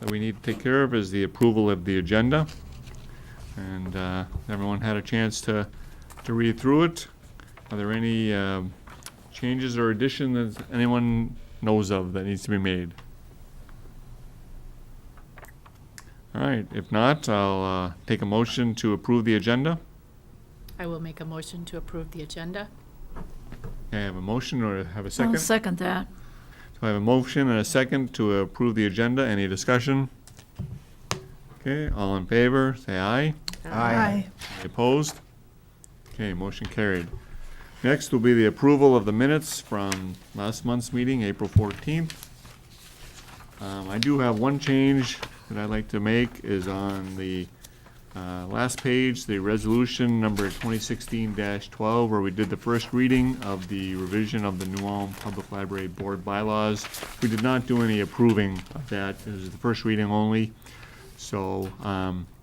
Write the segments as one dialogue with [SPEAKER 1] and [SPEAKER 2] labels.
[SPEAKER 1] that we need to take care of is the approval of the agenda. And everyone had a chance to read through it. Are there any changes or additions that anyone knows of that needs to be made? All right, if not, I'll take a motion to approve the agenda.
[SPEAKER 2] I will make a motion to approve the agenda.
[SPEAKER 1] Okay, I have a motion or have a second?
[SPEAKER 3] I'll second that.
[SPEAKER 1] So I have a motion and a second to approve the agenda. Any discussion? Okay, all in favor, say aye.
[SPEAKER 3] Aye.
[SPEAKER 1] Any opposed? Okay, motion carried. Next will be the approval of the minutes from last month's meeting, April 14th. I do have one change that I'd like to make is on the last page, the resolution number 2016-12, where we did the first reading of the revision of the New Ulm Public Library Board bylaws. We did not do any approving of that. It was the first reading only. So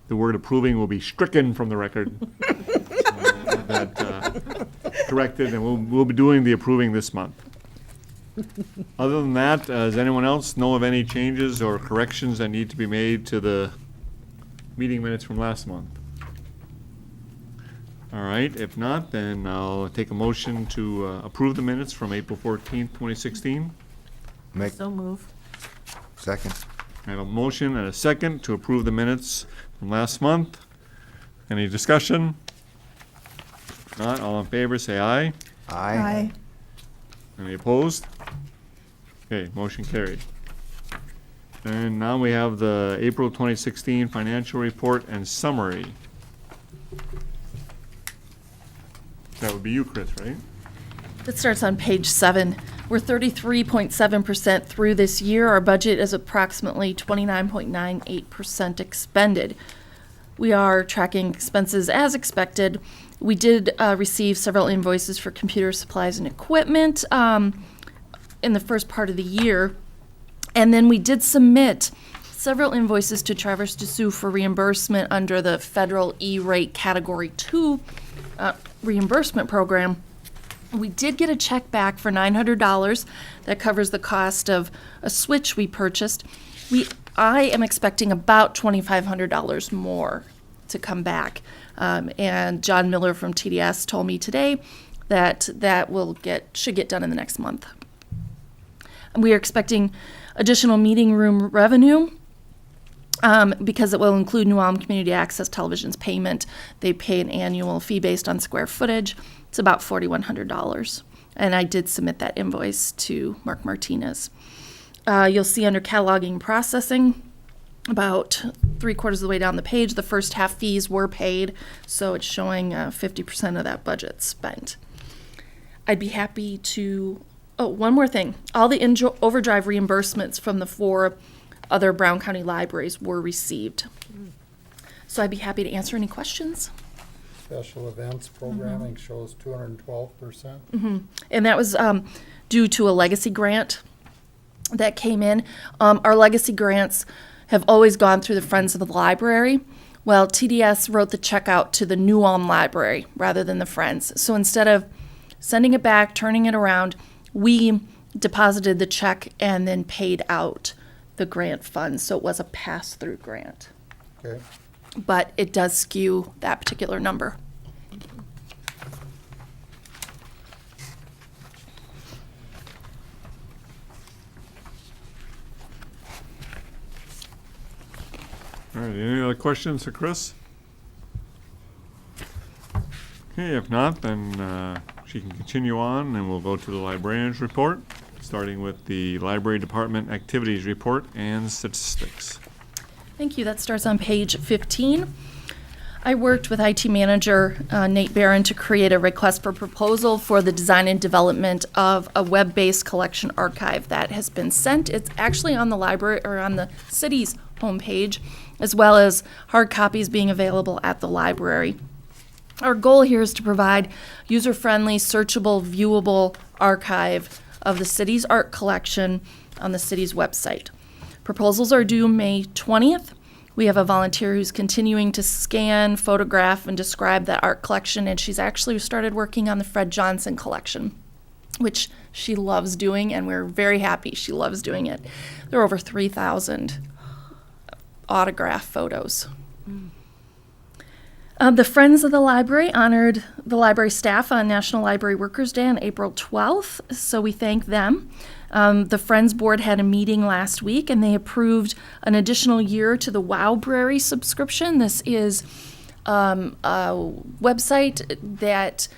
[SPEAKER 1] the word approving will be stricken from the record. So that corrected, and we'll be doing the approving this month. Other than that, does anyone else know of any changes or corrections that need to be made to the meeting minutes from last month? All right, if not, then I'll take a motion to approve the minutes from April 14th, 2016.
[SPEAKER 3] So move.
[SPEAKER 4] Second.
[SPEAKER 1] I have a motion and a second to approve the minutes from last month. Any discussion? If not, all in favor, say aye.
[SPEAKER 4] Aye.
[SPEAKER 1] Any opposed? Okay, motion carried. And now we have the April 2016 financial report and summary. That would be you, Chris, right?
[SPEAKER 5] That starts on page 7. We're 33.7% through this year. Our budget is approximately 29.98% expended. We are tracking expenses as expected. We did receive several invoices for computer supplies and equipment in the first part of the year. And then we did submit several invoices to Traverse de Sioux for reimbursement under the federal E-rate Category 2 reimbursement program. We did get a check back for $900 that covers the cost of a switch we purchased. I am expecting about $2,500 more to come back. And John Miller from TDS told me today that should get done in the next month. And we are expecting additional meeting room revenue because it will include New Ulm Community Access Television's payment. They pay an annual fee based on square footage. It's about $4,100. And I did submit that invoice to Mark Martinez. You'll see under cataloging and processing, about 3/4 of the way down the page, the first half fees were paid, so it's showing 50% of that budget spent. I'd be happy to, one more thing. All the overdrive reimbursements from the 4 other Brown County libraries were received. So I'd be happy to answer any questions.
[SPEAKER 6] Special events programming shows 212%.
[SPEAKER 5] And that was due to a legacy grant that came in. Our legacy grants have always gone through the Friends of the Library. Well, TDS wrote the check out to the New Ulm Library rather than the Friends. So instead of sending it back, turning it around, we deposited the check and then paid out the grant funds. So it was a pass-through grant.
[SPEAKER 6] Okay.
[SPEAKER 5] But it does skew that particular number.
[SPEAKER 1] All right, any other questions for Chris? Okay, if not, then she can continue on and we'll go to the librarian's report, starting with the library department activities report and statistics.
[SPEAKER 5] Thank you. That starts on page 15. I worked with IT manager Nate Barron to create a request for proposal for the design and development of a web-based collection archive that has been sent. It's actually on the library or on the city's homepage, as well as hard copies being available at the library. Our goal here is to provide user-friendly, searchable, viewable archive of the city's art collection on the city's website. Proposals are due May 20th. We have a volunteer who's continuing to scan, photograph, and describe that art collection, and she's actually started working on the Fred Johnson collection, which she loves doing, and we're very happy she loves doing it. There are over 3,000 autograph photos. The Friends of the Library honored the library staff on National Library Workers' Day on April 12th, so we thank them. The Friends Board had a meeting last week, and they approved an additional year to the Wowbrary subscription. This is a website that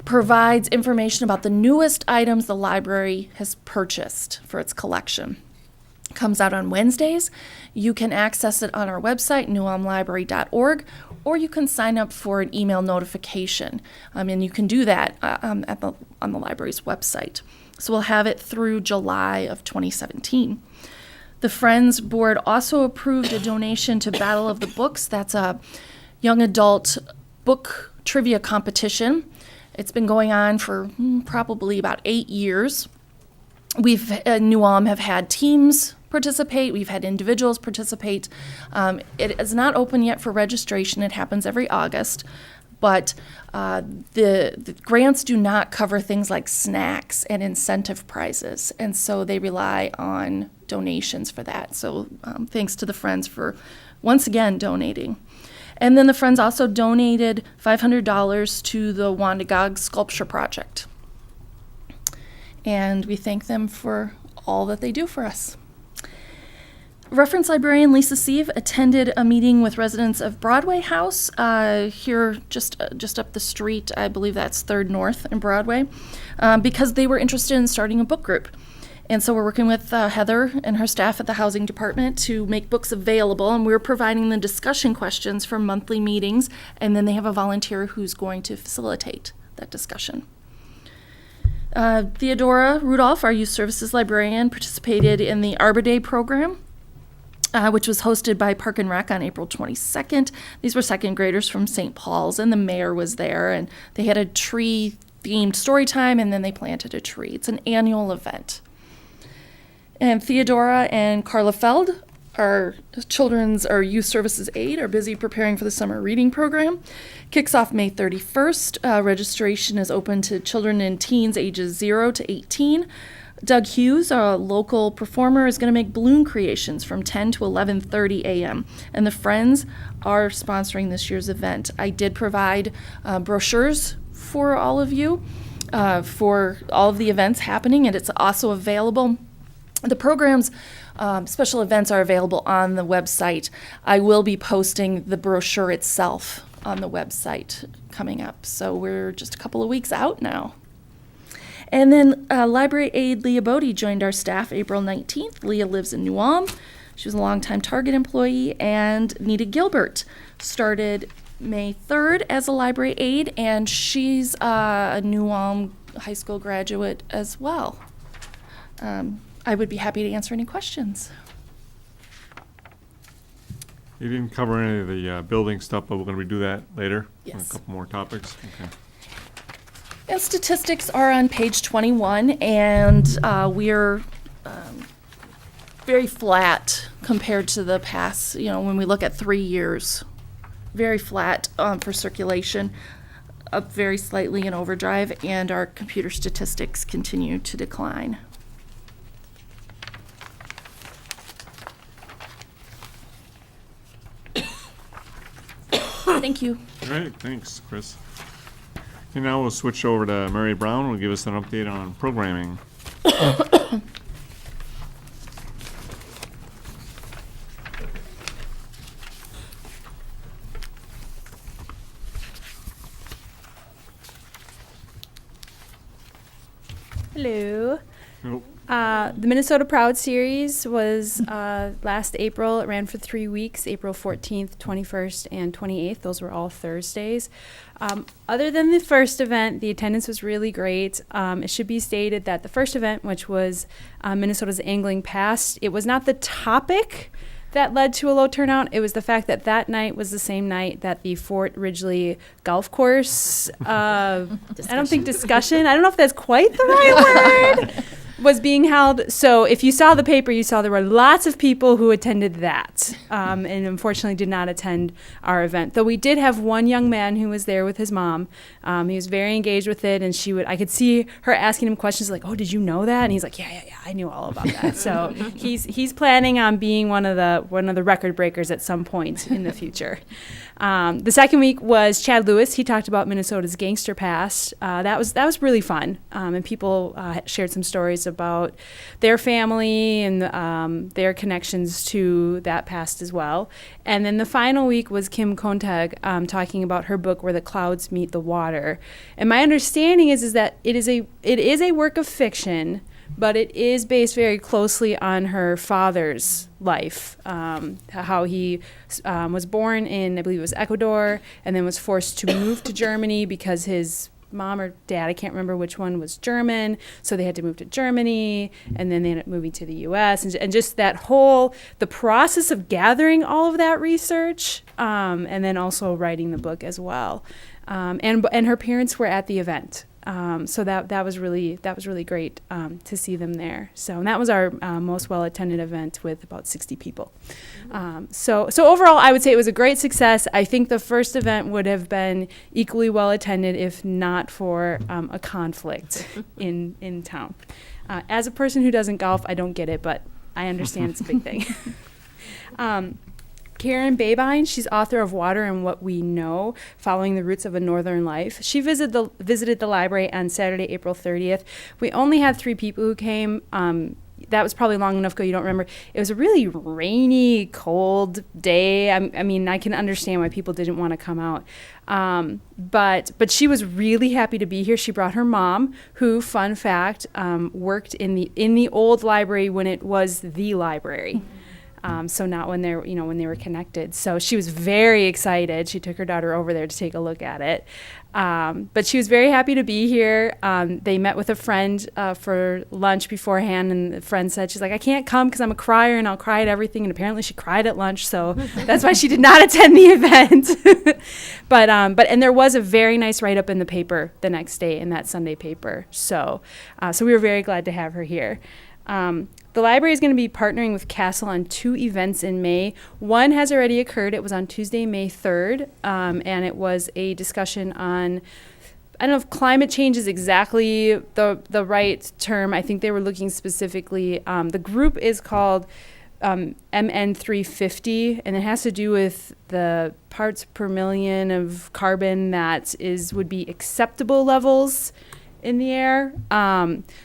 [SPEAKER 5] provides information about the newest items the library has purchased for its collection. It comes out on Wednesdays. You can access it on our website, newulmlibrary.org, or you can sign up for an email notification, and you can do that on the library's website. So we'll have it through July of 2017. The Friends Board also approved a donation to Battle of the Books. That's a young adult book trivia competition. It's been going on for probably about 8 years. We've, New Ulm have had teams participate. We've had individuals participate. It is not open yet for registration. It happens every August. But the grants do not cover things like snacks and incentive prizes. And so they rely on donations for that. So thanks to the Friends for once again donating. And then the Friends also donated $500 to the Wandagog Sculpture Project. And we thank them for all that they do for us. Reference librarian Lisa Sieve attended a meeting with residents of Broadway House here just up the street. I believe that's 3rd North and Broadway, because they were interested in starting a book group. And so we're working with Heather and her staff at the housing department to make books available, and we're providing the discussion questions for monthly meetings, and then they have a volunteer who's going to facilitate that discussion. Theodora Rudolph, our youth services librarian, participated in the Arbor Day program, which was hosted by Park and Rec on April 22nd. These were second graders from St. Paul's, and the mayor was there, and they had a tree-themed story time, and then they planted a tree. It's an annual event. And Theodora and Carla Feld, our youth services aide, are busy preparing for the summer reading program. Kicks off May 31st. Registration is open to children and teens ages 0 to 18. Doug Hughes, a local performer, is going to make balloon creations from 10 to 11:30 a.m. And the Friends are sponsoring this year's event. I did provide brochures for all of you for all of the events happening, and it's also available. The program's special events are available on the website. I will be posting the brochure itself on the website coming up. So we're just a couple of weeks out now. And then library aide Leah Bodie joined our staff April 19th. Leah lives in New Ulm. She was a longtime Target employee. And Nita Gilbert started May 3rd as a library aide, and she's a New Ulm high school graduate as well. I would be happy to answer any questions.
[SPEAKER 1] You didn't cover any of the building stuff, but we're going to redo that later.
[SPEAKER 5] Yes.
[SPEAKER 1] A couple more topics. Okay.
[SPEAKER 5] And statistics are on page 21, and we're very flat compared to the past, when we look at 3 years. Very flat for circulation, up very slightly in overdrive, and our computer statistics continue to decline. Thank you.
[SPEAKER 1] All right, thanks, Chris. And now we'll switch over to Mary Brown, who will give us an update on programming.
[SPEAKER 7] Hello.
[SPEAKER 1] Nope.
[SPEAKER 7] The Minnesota Proud Series was last April. It ran for 3 weeks, April 14th, 21st, and 28th. Those were all Thursdays. Other than the first event, the attendance was really great. It should be stated that the first event, which was Minnesota's Angling Past, it was not the topic that led to a low turnout. It was the fact that that night was the same night that the Fort Ridgely Golf Course, I don't know if that's quite the right word, was being held. So if you saw the paper, you saw there were lots of people who attended that, and unfortunately did not attend our event. Though we did have one young man who was there with his mom. He was very engaged with it, and I could see her asking him questions like, "Oh, did you know that?" And he's like, "Yeah, I knew all about that." So he's planning on being one of the record breakers at some point in the future. The second week was Chad Lewis. He talked about Minnesota's gangster past. That was really fun, and people shared some stories about their family and their connections to that past as well. And then the final week was Kim Kontag talking about her book Where the Clouds Meet the Water. And my understanding is that it is a work of fiction, but it is based very closely on her father's life, how he was born in, I believe it was Ecuador, and then was forced to move to Germany because his mom or dad, I can't remember which one, was German, so they had to move to Germany, and then they ended up moving to the U.S., and just the process of gathering all of that research, and then also writing the book as well. And her parents were at the event. So that was really great to see them there. So and that was our most well-attended event with about 60 people. So overall, I would say it was a great success. I think the first event would have been equally well-attended if not for a conflict in town. As a person who doesn't golf, I don't get it, but I understand it's a big thing. Karen Babine, she's author of Water and What We Know, Following the Roots of a Northern Life. She visited the library on Saturday, April 30th. We only had 3 people who came. That was probably long enough ago, you don't remember. It was a really rainy, cold day. I mean, I can understand why people didn't want to come out. But she was really happy to be here. She brought her mom, who, fun fact, worked in the old library when it was the library. So not when they were connected. So she was very excited. She took her daughter over there to take a look at it. But she was very happy to be here. They met with a friend for lunch beforehand, and the friend said, she's like, I can't come because I'm a crier and I'll cry at everything. And apparently she cried at lunch, so that's why she did not attend the event. But there was a very nice write-up in the paper the next day, in that Sunday paper. So we were very glad to have her here. The library is going to be partnering with Castle on 2 events in May. One has already occurred. It was on Tuesday, May 3rd, and it was a discussion on, I don't know if climate change is exactly the right term. I think they were looking specifically, the group is called MN350, and it has to do with the parts per million of carbon that would be acceptable levels in the air.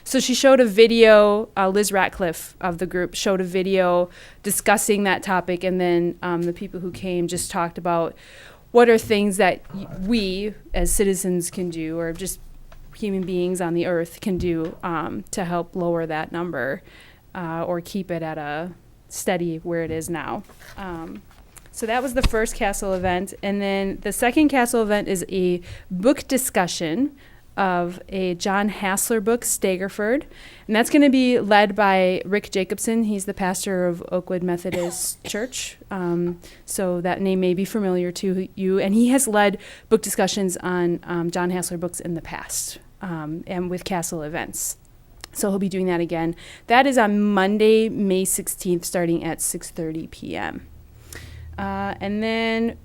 [SPEAKER 7] So she showed a video, Liz Ratcliffe of the group showed a video discussing that topic, and then the people who came just talked about what are things that we as citizens can do, or just human beings on the earth can do to help lower that number or keep it at a steady where it is now. So that was the first Castle event. And then the second Castle event is a book discussion of a John Hassler book, Staggerford. And that's going to be led by Rick Jacobson. He's the pastor of Oakwood Methodist Church. So that name may be familiar to you. And he has led book discussions on John Hassler books in the past and with Castle events. So he'll be doing that again. That is on Monday, May 16th, starting at 6:30 p.m. And then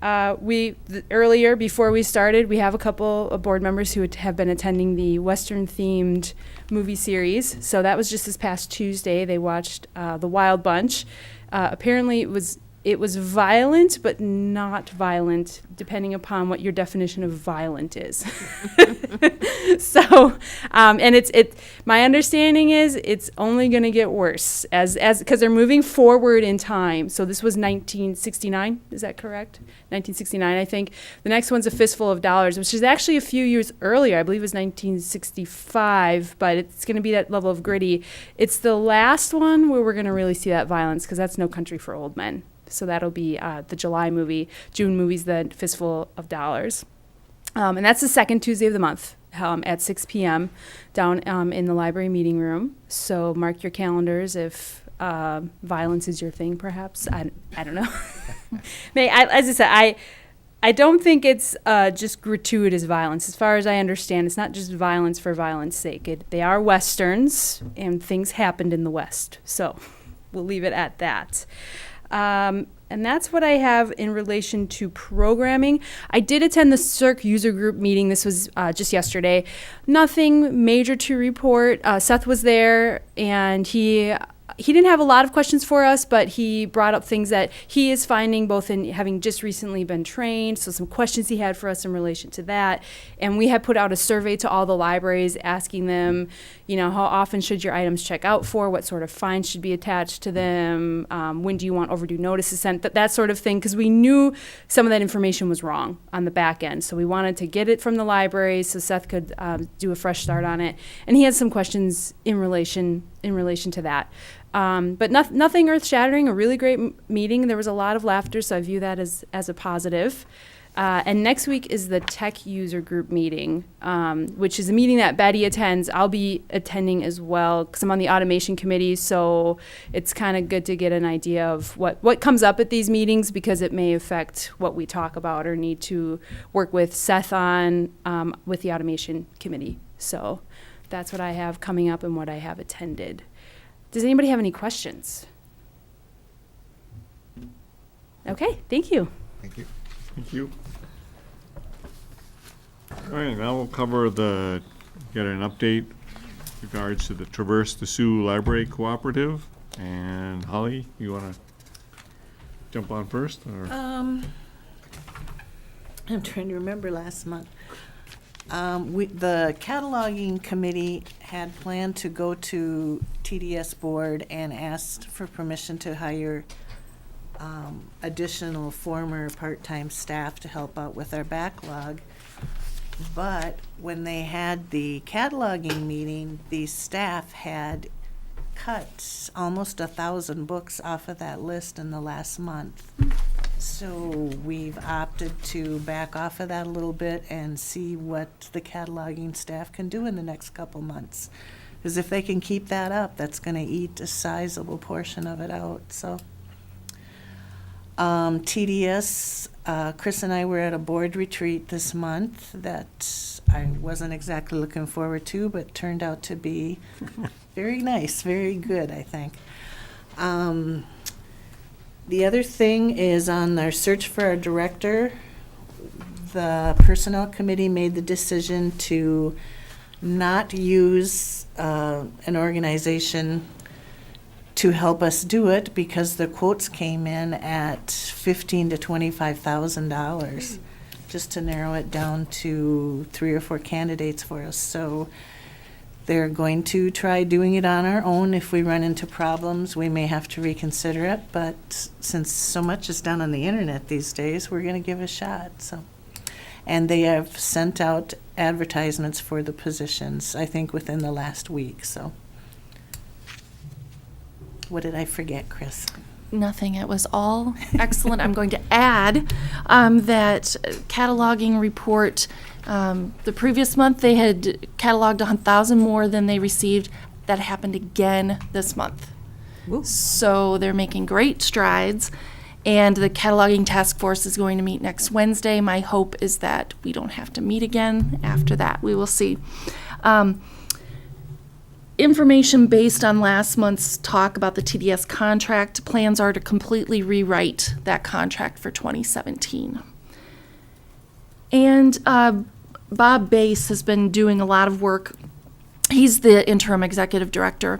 [SPEAKER 7] earlier, before we started, we have a couple of board members who have been attending the Western-themed movie series. So that was just this past Tuesday. They watched The Wild Bunch. Apparently, it was violent, but not violent, depending upon what your definition of violent is. So, and my understanding is it's only going to get worse because they're moving forward in time. So this was 1969, is that correct? 1969, I think. The next one's A Fistful of Dollars, which is actually a few years earlier. I believe it was 1965, but it's going to be that level of gritty. It's the last one where we're going to really see that violence, because that's No Country for Old Men. So that'll be the June movie's The Fistful of Dollars. And that's the second Tuesday of the month at 6 p.m. down in the library meeting room. So mark your calendars if violence is your thing, perhaps. I don't know. As I said, I don't think it's just gratuitous violence. As far as I understand, it's not just violence for violence sake. They are Westerns, and things happened in the West. So we'll leave it at that. And that's what I have in relation to programming. I did attend the CERC user group meeting. This was just yesterday. Nothing major to report. Seth was there, and he didn't have a lot of questions for us, but he brought up things that he is finding, both in having just recently been trained, so some questions he had for us in relation to that. And we had put out a survey to all the libraries asking them, how often should your items check out for, what sort of fines should be attached to them, when do you want overdue notices sent, that sort of thing, because we knew some of that information was wrong on the back end. So we wanted to get it from the libraries so Seth could do a fresh start on it. And he had some questions in relation to that. But nothing earth-shattering, a really great meeting. There was a lot of laughter, so I view that as a positive. And next week is the tech user group meeting, which is a meeting that Betty attends. I'll be attending as well because I'm on the automation committee, so it's kind of good to get an idea of what comes up at these meetings because it may affect what we talk about or need to work with Seth on with the automation committee. So that's what I have coming up and what I have attended. Does anybody have any questions? Okay, thank you.
[SPEAKER 4] Thank you.
[SPEAKER 1] Thank you. All right, now we'll cover get an update with regards to the Traverse the Sioux Library Cooperative. And Holly, you want to jump on first? Or?
[SPEAKER 3] I'm trying to remember last month. The cataloging committee had planned to go to TDS board and asked for permission to hire additional former part-time staff to help out with our backlog. But when they had the cataloging meeting, the staff had cut almost 1,000 books off of that list in the last month. So we've opted to back off of that a little bit and see what the cataloging staff can do in the next couple months. Because if they can keep that up, that's going to eat a sizable portion of it out. So TDS, Chris and I were at a board retreat this month that I wasn't exactly looking forward to, but turned out to be very nice, very good, I think. The other thing is on our search for our director, the personnel committee made the decision to not use an organization to help us do it because the quotes came in at $15,000 to $25,000 just to narrow it down to 3 or 4 candidates for us. So they're going to try doing it on our own. If we run into problems, we may have to reconsider it. But since so much is done on the internet these days, we're going to give it a shot. So, and they have sent out advertisements for the positions, I think, within the last week. So, what did I forget, Chris?
[SPEAKER 5] Nothing. It was all excellent. I'm going to add that cataloging report. The previous month they had cataloged 1,000 more than they received. That happened again this month.
[SPEAKER 3] Woo.
[SPEAKER 5] So they're making great strides. And the cataloging task force is going to meet next Wednesday. My hope is that we don't have to meet again after that. We will see. Information based on last month's talk about the TDS contract, plans are to completely rewrite that contract for 2017. And Bob Bass has been doing a lot of work. He's the interim executive director,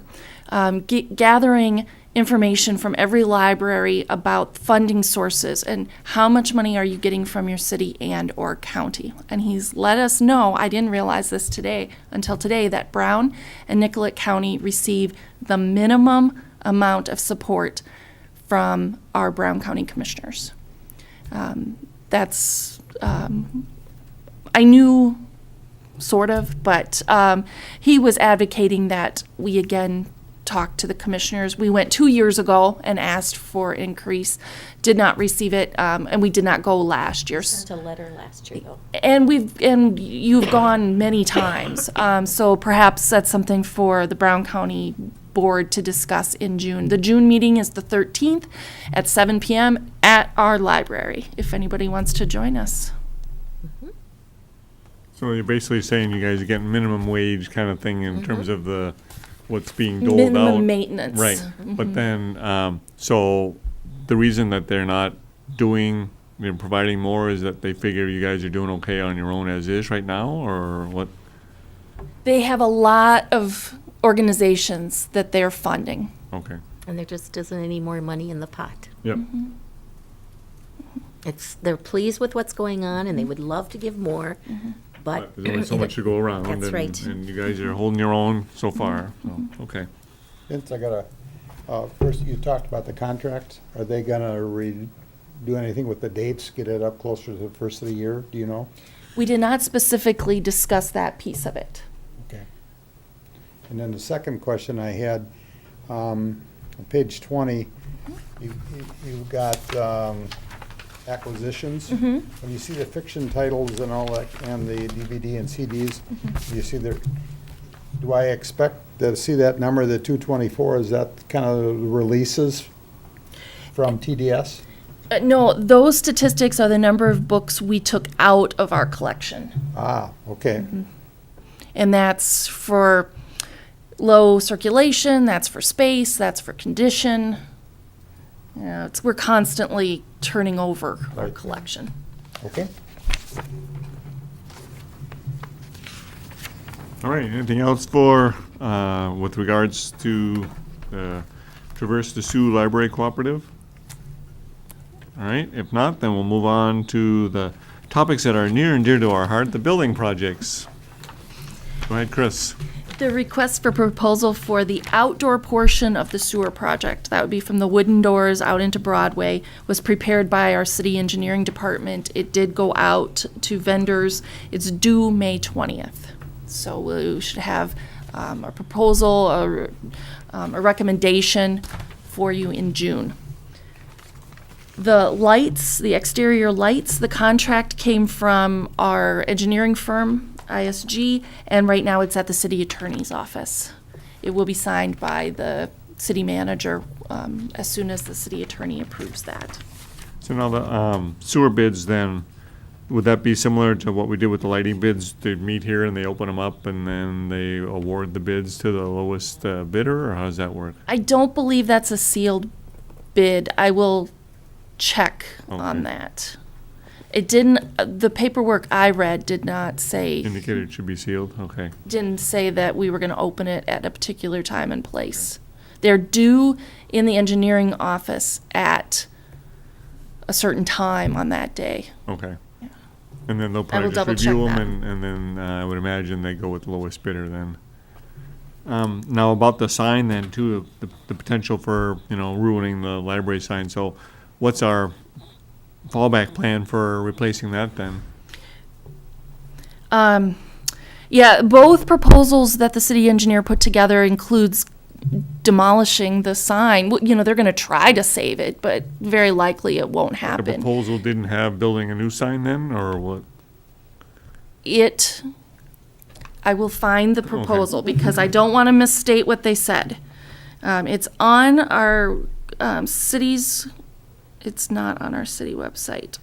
[SPEAKER 5] gathering information from every library about funding sources and how much money are you getting from your city and or county. And he's let us know, I didn't realize this until today, that Brown and Nicollet County receive the minimum amount of support from our Brown County commissioners. That's, I knew sort of, but he was advocating that we again talked to the commissioners. We went 2 years ago and asked for increase, did not receive it, and we did not go last year.
[SPEAKER 3] Sent a letter last year, though.
[SPEAKER 5] And you've gone many times, so perhaps that's something for the Brown County board to discuss in June. The June meeting is the 13th at 7 p.m. at our library, if anybody wants to join us.
[SPEAKER 1] So you're basically saying you guys are getting minimum wage kind of thing in terms of what's being doled out?
[SPEAKER 5] Minimum maintenance.
[SPEAKER 1] Right, but then, so the reason that they're not providing more is that they figure you guys are doing okay on your own as is right now, or what?
[SPEAKER 5] They have a lot of organizations that they're funding.
[SPEAKER 1] Okay,
[SPEAKER 8] And there just isn't any more money in the pot.
[SPEAKER 1] yep,
[SPEAKER 8] They're pleased with what's going on and they would love to give more, but.
[SPEAKER 1] but there's only so much to go around.
[SPEAKER 8] That's
[SPEAKER 1] and-
[SPEAKER 8] right.
[SPEAKER 1] And you guys are holding your own so far, so, okay.
[SPEAKER 6] Vince, I got first, you talked about the contract. Are they gonna do anything with the dates, get it up closer to the first of the year? Do you know?
[SPEAKER 5] We did not specifically discuss that piece of it.
[SPEAKER 6] Okay. And then the second question I had, on page 20, you've got acquisitions. When you see the fiction titles and all that, and the DVD and CDs, you see do I expect to see that number, the 224, is that kind of releases from TDS?
[SPEAKER 5] No, those statistics are the number of books we took out of our collection.
[SPEAKER 6] Ah, okay.
[SPEAKER 5] And that's for low circulation, that's for space, that's for condition. We're constantly turning over our
[SPEAKER 6] Right.
[SPEAKER 5] collection.
[SPEAKER 6] Okay.
[SPEAKER 1] All right, anything else for, with regards to Traverse the Sioux Library Cooperative? All right, if not, then we'll move on to the topics that are near and dear to our heart, the building projects. Go ahead, Chris.
[SPEAKER 5] The request for proposal for the outdoor portion of the sewer project, that would be from the wooden doors out into Broadway, was prepared by our city engineering department. It did go out to vendors. It's due May 20th. So we should have a proposal, a recommendation for you in June. The lights, the exterior lights, the contract came from our engineering firm, ISG, and right now it's at the city attorney's office. It will be signed by the city manager as soon as the city attorney approves that.
[SPEAKER 1] So now the sewer bids then, would that be similar to what we did with the lighting bids? They meet here and they open them up and then they award the bids to the lowest bidder, or how does that work?
[SPEAKER 5] I don't believe that's a sealed bid. I will check on
[SPEAKER 1] Okay.
[SPEAKER 5] that. It didn't, the paperwork I read did not say,
[SPEAKER 1] Indicated it should be sealed, okay.
[SPEAKER 5] didn't say that we were going to open it at a particular time and place. They're due in the engineering office at a certain time on that day.
[SPEAKER 1] Okay. And then they'll probably just
[SPEAKER 5] double-check
[SPEAKER 1] review
[SPEAKER 5] that.
[SPEAKER 1] them, and then I would imagine they go with the lowest bidder then. Now about the sign then too, the potential for, ruining the library sign. So what's our fallback plan for replacing that then?
[SPEAKER 5] Yeah, both proposals that the city engineer put together includes demolishing the sign. They're going to try to save it, but very likely it won't
[SPEAKER 1] The
[SPEAKER 5] happen.
[SPEAKER 1] proposal didn't have building a new sign then, or what?
[SPEAKER 5] I will find the proposal because I don't want to misstate what they said. It's on our city's, it's not on our city website.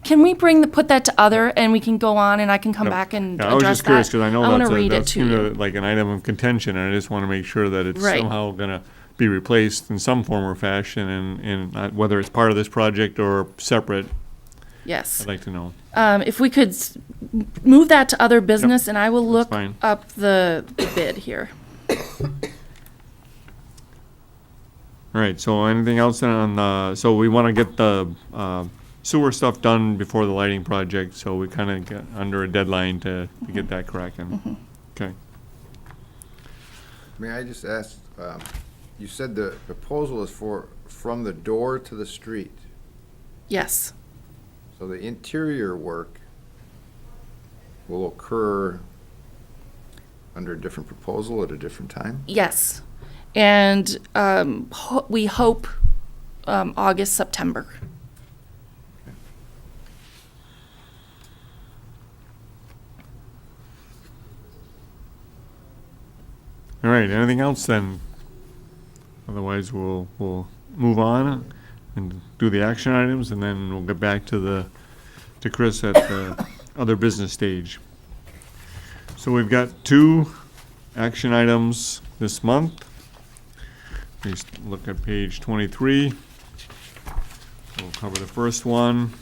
[SPEAKER 5] Can we put that to other and we can go on and I can come
[SPEAKER 1] Yep.
[SPEAKER 5] back and
[SPEAKER 1] Yeah, I was
[SPEAKER 5] address
[SPEAKER 1] just curious,
[SPEAKER 5] that?
[SPEAKER 1] because I know
[SPEAKER 5] I want
[SPEAKER 1] that's
[SPEAKER 5] to read it
[SPEAKER 1] that's
[SPEAKER 5] to
[SPEAKER 1] kinda
[SPEAKER 5] you.
[SPEAKER 1] like an item of contention, and I just want to make sure that it's
[SPEAKER 5] Right.
[SPEAKER 1] somehow gonna be replaced in some form or fashion, and whether it's part of this project or separate,
[SPEAKER 5] Yes.
[SPEAKER 1] I'd like to know.
[SPEAKER 5] If we could move that to other business, and I will look
[SPEAKER 1] fine.
[SPEAKER 5] up the bid here.
[SPEAKER 1] All right, so anything else on the, so we want to get the sewer stuff done before the lighting project, so we kind of get under a deadline to get that cracking. Okay.
[SPEAKER 4] May I just ask, you said the proposal is from the door to the street.
[SPEAKER 5] Yes.
[SPEAKER 4] So the interior work will occur under a different proposal at a different time?
[SPEAKER 5] Yes. And we hope August, September.
[SPEAKER 1] All right, anything else then Otherwise, we'll move on and do the action items, and then we'll get back to Chris at the other business stage. So we've got 2 action items this month. Please look at page 23. We'll cover the first one,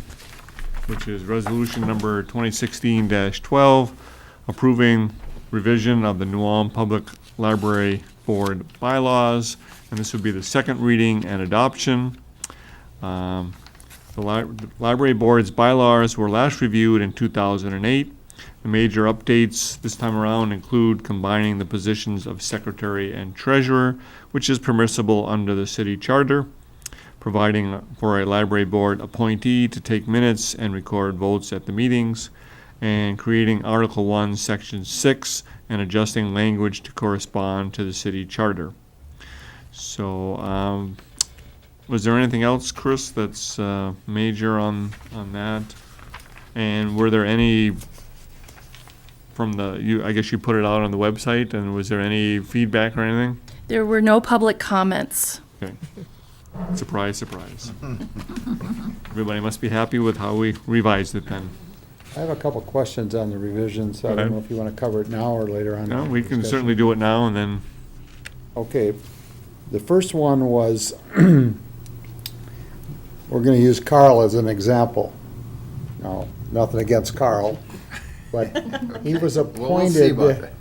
[SPEAKER 1] which is resolution number 2016-12, approving revision of the New Ulm Public Library Board bylaws, and this would be the second reading and adoption. The Library Board's bylaws were last reviewed in 2008. The major updates this time around include combining the positions of secretary and treasurer, which is permissible under the city charter, providing for a library board appointee to take minutes and record votes at the meetings, and creating Article 1, Section 6, and adjusting language to correspond to the city charter. So, was there anything else, Chris, that's major on that? And were there any from I guess you put it out on the website, and was there any feedback or anything?
[SPEAKER 5] There were no public comments.
[SPEAKER 1] Okay. Surprise, surprise. Everybody must be happy with how we revised it then.
[SPEAKER 6] I have a couple questions on the revisions. I
[SPEAKER 1] Okay.
[SPEAKER 6] don't know if you want to cover it now or later on.
[SPEAKER 1] No,
[SPEAKER 6] in
[SPEAKER 1] we
[SPEAKER 6] the
[SPEAKER 1] can
[SPEAKER 6] discussion.
[SPEAKER 1] certainly do it now, and then,
[SPEAKER 6] Okay, the first one was, we're gonna use Carl as an example. No, nothing against Carl, but he was
[SPEAKER 4] Well, we'll see about
[SPEAKER 6] appointed,
[SPEAKER 4] that.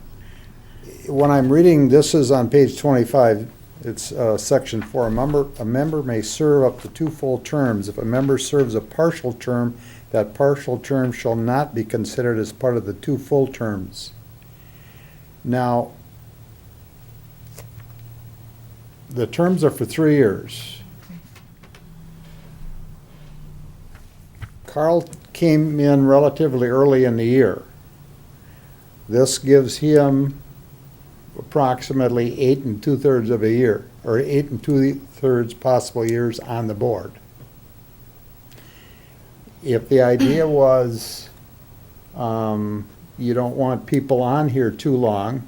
[SPEAKER 6] when I'm reading, this is on page 25, it's section 4. A member may serve up to 2 full terms. If a member serves a partial term, that partial term shall not be considered as part of the 2 full terms. Now, the terms are for 3 years. Carl came in relatively early in the year. This gives him approximately 8 2/3 of a year, or 8 2/3 possible years on the board. If the idea was, you don't want people on here too long,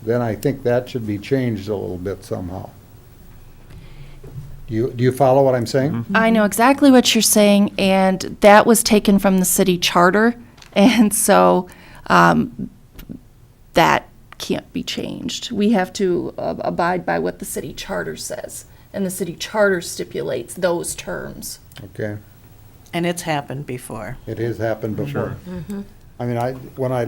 [SPEAKER 6] then I think that should be changed a little bit somehow. Do you follow what I'm saying?
[SPEAKER 5] I know exactly what you're saying, and that was taken from the city charter, and so that can't be changed. We have to abide by what the city charter says, and the city charter stipulates those terms.
[SPEAKER 6] Okay,
[SPEAKER 3] And it's happened before.
[SPEAKER 6] it has happened before.
[SPEAKER 1] Sure.
[SPEAKER 6] I mean,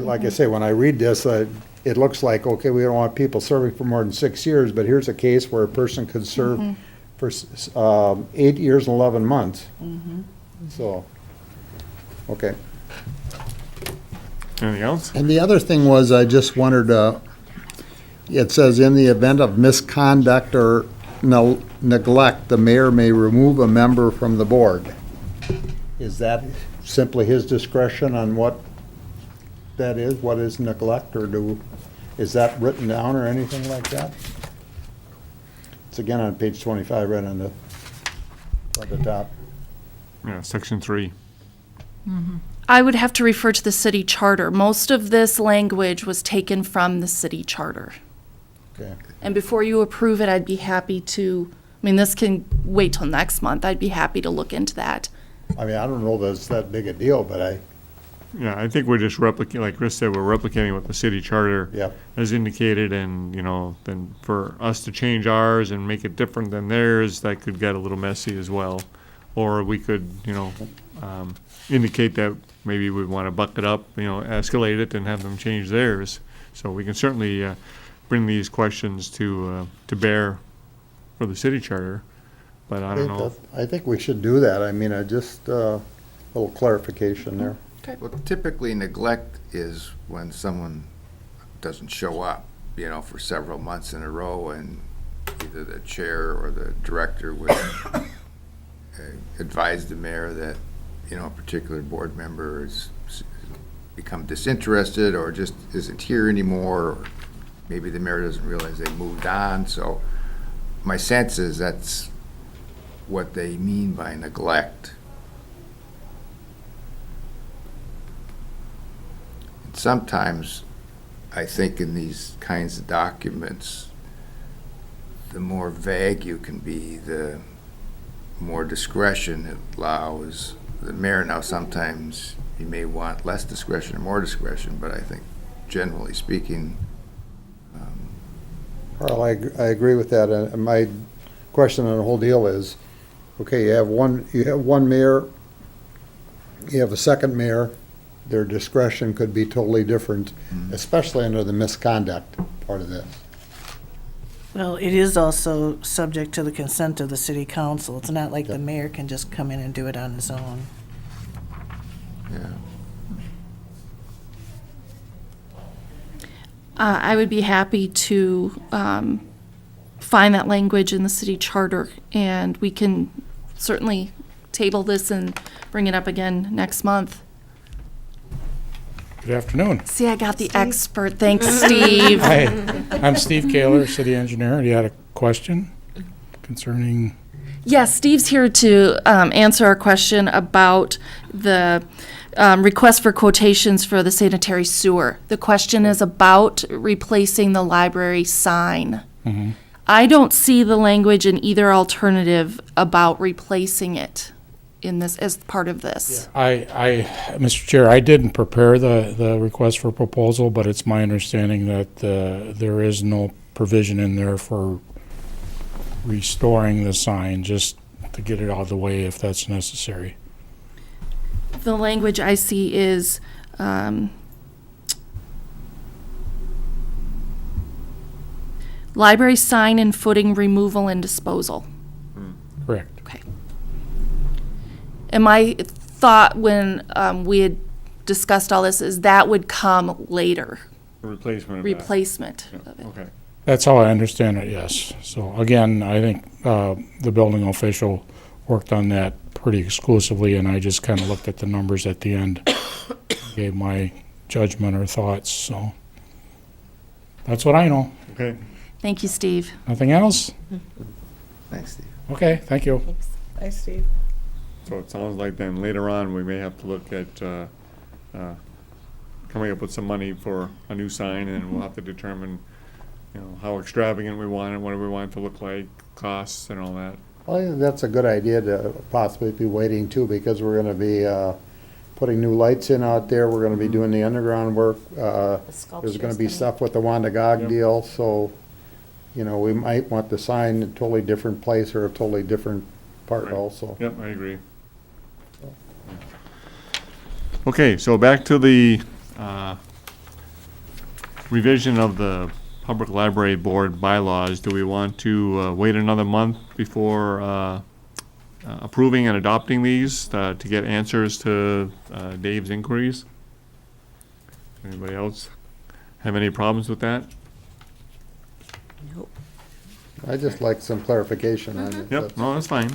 [SPEAKER 6] like I say, when I read this, it looks like, okay, we don't want people serving for more than 6 years, but here's a case where a person could serve for 8 years and 11 months. So, okay.
[SPEAKER 1] anything else?
[SPEAKER 6] And the other thing was, I just wondered, it says, in the event of misconduct or neglect, the mayor may remove a member from the board. Is that simply his discretion on what that is, what is neglect, or is that written down or anything like that? It's again on page 25, right on the top.
[SPEAKER 1] Yeah, section 3.
[SPEAKER 5] I would have to refer to the city charter. Most of this language was taken from the city charter.
[SPEAKER 6] Okay.
[SPEAKER 5] And before you approve it, I'd be happy to, I mean, this can wait till next month. I'd be happy to look into that.
[SPEAKER 6] I mean, I don't know that it's that big a deal, but
[SPEAKER 1] Yeah, I think we're just replicating, like Chris said, we're replicating what the city charter
[SPEAKER 6] Yep.
[SPEAKER 1] has indicated, and, then for us to change ours and make it different than theirs, that could get a little messy as well. Or we could, indicate that maybe we want to buck it up, escalate it and have them change theirs. So we can certainly bring these questions to bear for the city charter, but I don't know.
[SPEAKER 6] I think we should do that. I mean, just a little clarification there.
[SPEAKER 4] Well, typically neglect is when someone doesn't show up, for several months in a row, and either the chair or the director would advise the mayor that, a particular board member has become disinterested or just isn't here anymore, or maybe the mayor doesn't realize they moved on. So my sense is that's what they mean by neglect. Sometimes, I think in these kinds of documents, the more vague you can be, the more discretion it allows the mayor. Now, sometimes you may want less discretion or more discretion, but I think generally speaking,
[SPEAKER 6] Carl, I agree with that. And my question on the whole deal is, okay, you have one mayor, you have a second mayor, their discretion could be totally different, especially under the misconduct part of this.
[SPEAKER 3] Well, it is also subject to the consent of the city council. It's not like the mayor can just come in and do it on his own.
[SPEAKER 4] yeah.
[SPEAKER 5] I would be happy to find that language in the city charter, and we can certainly table this and bring it up again next month.
[SPEAKER 9] Good afternoon.
[SPEAKER 5] See, I got the expert. Thanks, Steve.
[SPEAKER 9] Hi, I'm Steve Kaler, city engineer. You had a question concerning?
[SPEAKER 5] Yes, Steve's here to answer our question about the request for quotations for the sanitary sewer. The question is about replacing the library sign. I don't see the language in either alternative about replacing it in this, as part of this.
[SPEAKER 9] Mr. Chair, I didn't prepare the request for proposal, but it's my understanding that there is no provision in there for restoring the sign, just to get it out of the way if that's necessary.
[SPEAKER 5] The language I see is library sign and footing removal and disposal.
[SPEAKER 9] Correct.
[SPEAKER 5] Okay. And my thought when we had discussed all this is that would come later,
[SPEAKER 1] A replacement of that.
[SPEAKER 5] replacement
[SPEAKER 1] Yeah,
[SPEAKER 5] of it.
[SPEAKER 1] okay.
[SPEAKER 9] That's how I understand it, yes. So again, I think the building official worked on that pretty exclusively, and I just kind of looked at the numbers at the end, gave my judgment or thoughts, so that's what I know.
[SPEAKER 1] Okay.
[SPEAKER 5] Thank you, Steve.
[SPEAKER 9] Nothing else?
[SPEAKER 4] Thanks, Steve.
[SPEAKER 9] Okay, thank you.
[SPEAKER 3] Thanks, Steve.
[SPEAKER 1] So it sounds like then later on, we may have to look at coming up with some money for a new sign, and we'll have to determine, how extravagant we want it, what do we want it to look like, costs and all that.
[SPEAKER 6] Well, I think that's a good idea to possibly be waiting too, because we're gonna be, putting new lights in out there, we're gonna be doing the underground work, there's gonna be stuff with the Wanda Gog
[SPEAKER 1] Yep.
[SPEAKER 6] deal, so, we might want the sign in a totally different place or a totally different part
[SPEAKER 1] Right.
[SPEAKER 6] also.
[SPEAKER 1] Yep, I agree. Okay, so back to the revision of the Public Library Board bylaws. Do we want to wait another month before approving and adopting these to get answers to Dave's inquiries? Anybody else have any problems with that?
[SPEAKER 8] Nope.
[SPEAKER 6] I just like some clarification on it.
[SPEAKER 1] Yep, no, that's fine.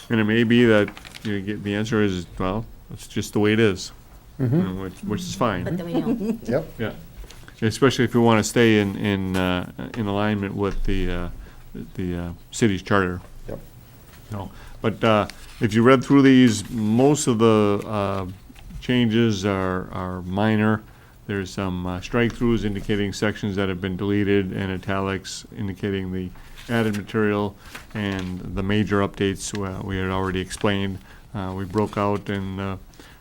[SPEAKER 1] And it may be that you get, the answer is, well, it's just the way it is, which is fine.
[SPEAKER 8] But then we know.
[SPEAKER 6] Yep.
[SPEAKER 1] Yeah, especially if we want to stay in alignment with the city's charter.
[SPEAKER 6] Yep.
[SPEAKER 1] But if you read through these, most of the changes are minor. There's some strike-throughs indicating sections that have been deleted, and italics indicating the added material, and the major updates we had already explained. We broke out in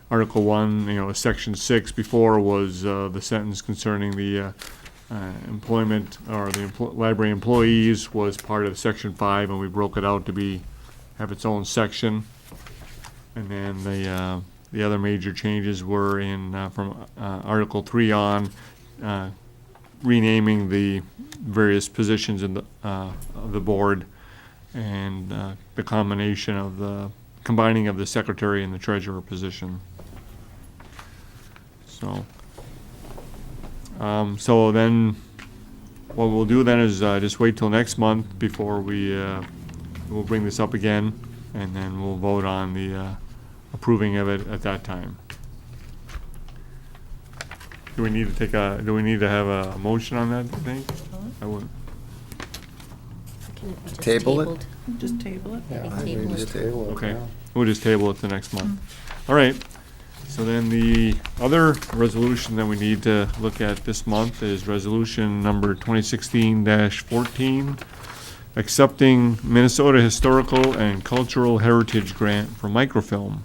[SPEAKER 1] Article 1, Section 6 before was the sentence concerning the employment, or the library employees was part of Section 5, and we broke it out to have its own section. And then the other major changes were in from Article 3 on, renaming the various positions in of the board, and the combining of the secretary and the treasurer position. So then what we'll do then is just wait till next month before we'll bring this up again, and then we'll vote on the approving of it at that time. Do we need to have a motion on that, do you think? I would.
[SPEAKER 8] Can it be just
[SPEAKER 4] Table it?
[SPEAKER 8] tabled?
[SPEAKER 3] Just table it.
[SPEAKER 6] Yeah,
[SPEAKER 8] think
[SPEAKER 6] I
[SPEAKER 8] table
[SPEAKER 6] think
[SPEAKER 8] it.
[SPEAKER 6] just table it,
[SPEAKER 1] Okay.
[SPEAKER 6] yeah.
[SPEAKER 1] We'll just table it to next month. All right. So then the other resolution that we need to look at this month is resolution number 2016-14, accepting Minnesota Historical and Cultural Heritage Grant for microfilm.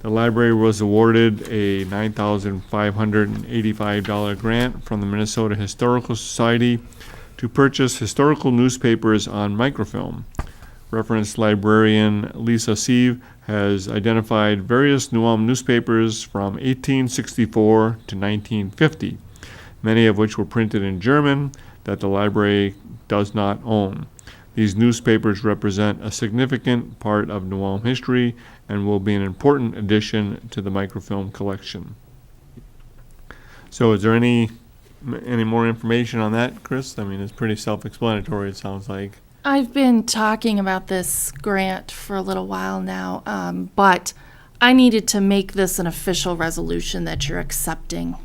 [SPEAKER 1] The library was awarded a $9,585 grant from the Minnesota Historical Society to purchase historical newspapers on microfilm. Reference librarian Lisa Sieve has identified various New Ulm newspapers from 1864 to 1950, many of which were printed in German that the library does not own. These newspapers represent a significant part of New Ulm history and will be an important addition to the microfilm collection. So is there any more information on that, Chris? I mean, it's pretty self-explanatory, it sounds like.
[SPEAKER 5] I've been talking about this grant for a little while now, but I needed to make this an official resolution that you're accepting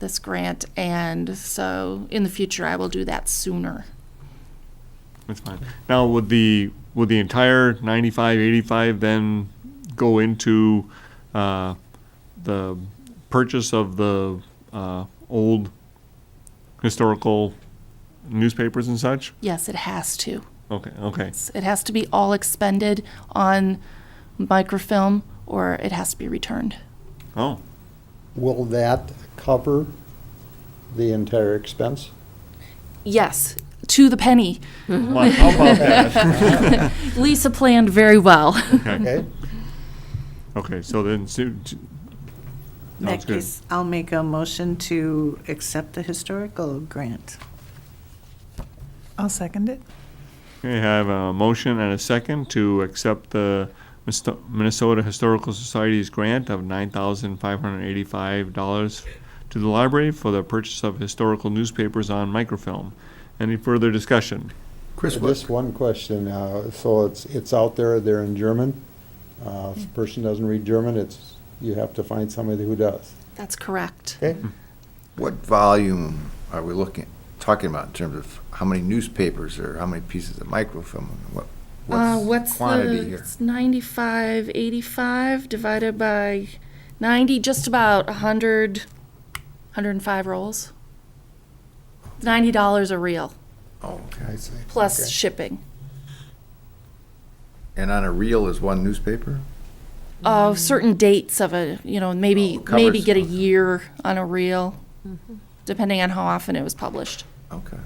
[SPEAKER 5] this grant, and so in the future I will do that sooner.
[SPEAKER 1] That's fine. Now, would the entire 95-85 then go into the purchase of the old historical newspapers and such?
[SPEAKER 5] Yes, it has to.
[SPEAKER 1] Okay.
[SPEAKER 5] It has to be all expended on microfilm, or it has to be returned.
[SPEAKER 1] Oh,
[SPEAKER 6] Will that cover the entire expense?
[SPEAKER 5] Yes, to the penny.
[SPEAKER 1] well, how about that?
[SPEAKER 5] Lisa planned very well.
[SPEAKER 1] Okay.
[SPEAKER 6] Okay?
[SPEAKER 1] Okay, so then,
[SPEAKER 3] In
[SPEAKER 1] sounds
[SPEAKER 3] that
[SPEAKER 1] good.
[SPEAKER 3] case, I'll make a motion to accept the historical grant.
[SPEAKER 10] I'll second it.
[SPEAKER 1] We have a motion and a second to accept the Minnesota Historical Society's grant of $9,585 to the library for the purchase of historical newspapers on microfilm. Any further discussion?
[SPEAKER 4] Chris,
[SPEAKER 6] Just one question. So it's out there, they're in German. If a person doesn't read German, you have to find somebody who does.
[SPEAKER 5] That's correct.
[SPEAKER 6] Okay?
[SPEAKER 4] what volume are we talking about in terms of how many newspapers or how many pieces of microfilm? What's quantity here?
[SPEAKER 5] It's 95, 85 divided by 90, just about 100, 105 rolls. $90 a reel,
[SPEAKER 4] Oh, okay.
[SPEAKER 6] I see.
[SPEAKER 5] plus
[SPEAKER 6] Okay.
[SPEAKER 5] shipping.
[SPEAKER 4] And on a reel is one newspaper?
[SPEAKER 5] Certain dates of a, maybe
[SPEAKER 4] Oh, covers.
[SPEAKER 5] get a year on a reel, depending on how often it was published.
[SPEAKER 4] Okay.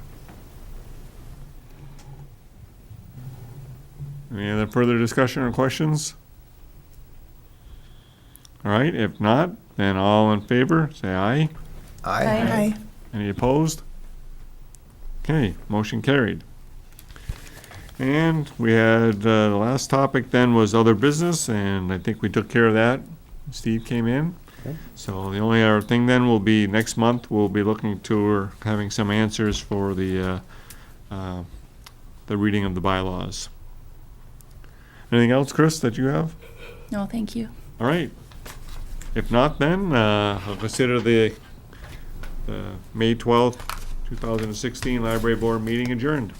[SPEAKER 1] Any other further discussion or questions? All right, if not, then all in favor, say aye.
[SPEAKER 10] Aye.
[SPEAKER 1] Any opposed? Okay, motion carried. And we had, the last topic then was other business, and I think we took care of that. Steve came in.
[SPEAKER 6] Okay.
[SPEAKER 1] So the only other thing then will be next month, we'll be looking to, or having some answers for the reading of the bylaws. Anything else, Chris, that you have?
[SPEAKER 5] No, thank you.
[SPEAKER 1] All right. If not, then I'll consider the May 12th, 2016 Library Board meeting adjourned.